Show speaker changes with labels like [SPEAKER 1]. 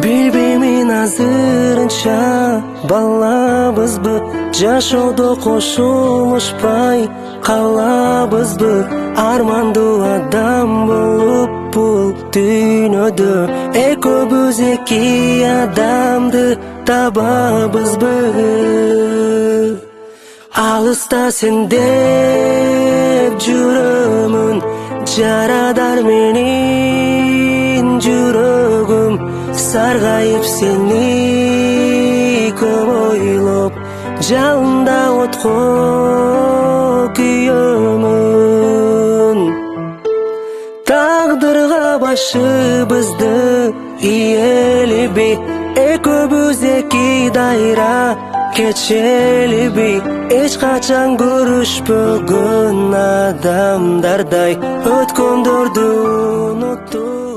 [SPEAKER 1] Билбеймин азырынча балабызбы, жашоодо кошулушпай калабызбы, армандуу адам болуп бул дүйнөдө экөөбүз эки адамды табабызбы. Алыста сен деп жүрөмүн, жарадар менин жүрөгүм, саргайып сени көп ойлоп, жалында отко күйөмүн. Тагдырга башыбызды ийелиби, экөөбүз эки дайра кечелиби, эч качан көрүшпөгөн адамдардай өткөндөрдү унуттуп.